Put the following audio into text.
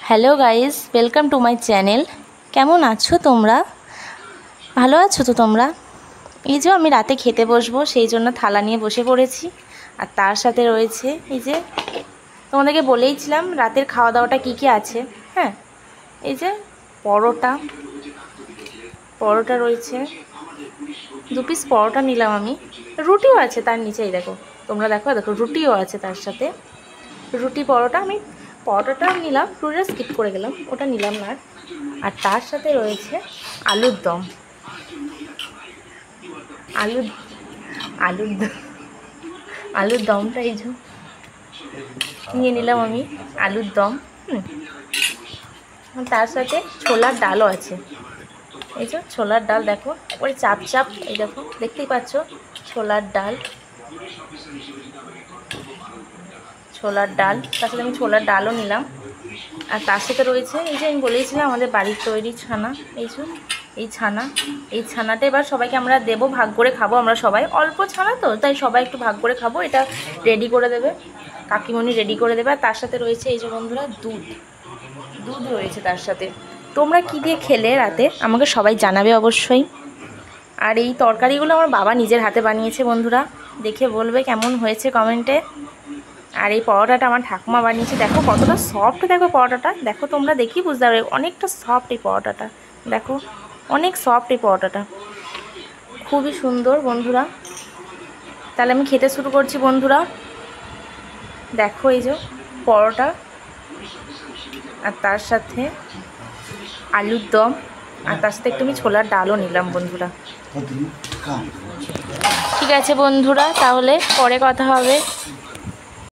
Hello guys, welcome to my channel. কেমন আছো তোমরা? ভালো আছো তো তোমরা? এই যে আমি রাতে খেতে বসবো, সেই জন্য থালা নিয়ে বসে পড়েছি। আর তার সাথে রয়েছে এই যে তোমাদেরকে বলেইছিলাম রাতের খাওয়া দাওয়াটা কী কী আছে। হ্যাঁ, এই যে পরোটা পরোটা রয়েছে, 2 পিস পরোটা নিলাম আমি। রুটিও আছে তার নিচেই, দেখো তোমরা, দেখো দেখো রুটিও আছে তার সাথে। রুটি পরোটা, আমি পরোটাটা নিলাম, রুটিটা স্কিপ করে গেলাম, ওটা নিলাম না। আর তার সাথে রয়েছে আলুর দম, আলুর আলুর দম আলুর দমটা এই যে নিয়ে নিলাম আমি, আলুর দম। তার সাথে ছোলার ডালও আছে, এই যে ছোলার ডাল, দেখো একবারে চাপ চাপ, এই দেখো দেখতেই পাচ্ছ ছোলার ডাল। তার সাথে আমি ছোলার ডালও নিলাম। আর তার সাথে রয়েছে এই যে আমি বলেইছিলাম আমাদের বাড়ির তৈরি ছানা, এই ছানাটা এবার সবাইকে আমরা দেবো, ভাগ করে খাবো আমরা সবাই। অল্প ছানা তো, তাই সবাই একটু ভাগ করে খাবো। এটা রেডি করে দেবে কাকিমণি, রেডি করে দেবে। আর তার সাথে রয়েছে এই যে বন্ধুরা দুধ রয়েছে তার সাথে। তোমরা কি দিয়ে খেলে রাতে আমাকে সবাই জানাবে অবশ্যই। আর এই তরকারিগুলো আমার বাবা নিজের হাতে বানিয়েছে বন্ধুরা, দেখে বলবে কেমন হয়েছে কমেন্টে। আর এই পরোটাটা আমার ঠাকুমা বানিয়েছে, দেখো কতটা সফট, দেখো পরোটাটা দেখো, তোমরা দেখি বুঝতে পারবে অনেকটা সফট এই পরোটাটা, দেখো অনেক সফট এই পরোটাটা, খুবই সুন্দর বন্ধুরা। তাহলে আমি খেতে শুরু করছি বন্ধুরা। দেখো এই যে পরোটা, আর তার সাথে আলুর দম, আর তার সাথে একটু আমি ছোলার ডালও নিলাম বন্ধুরা। ঠিক আছে বন্ধুরা, তাহলে পরে কথা হবে।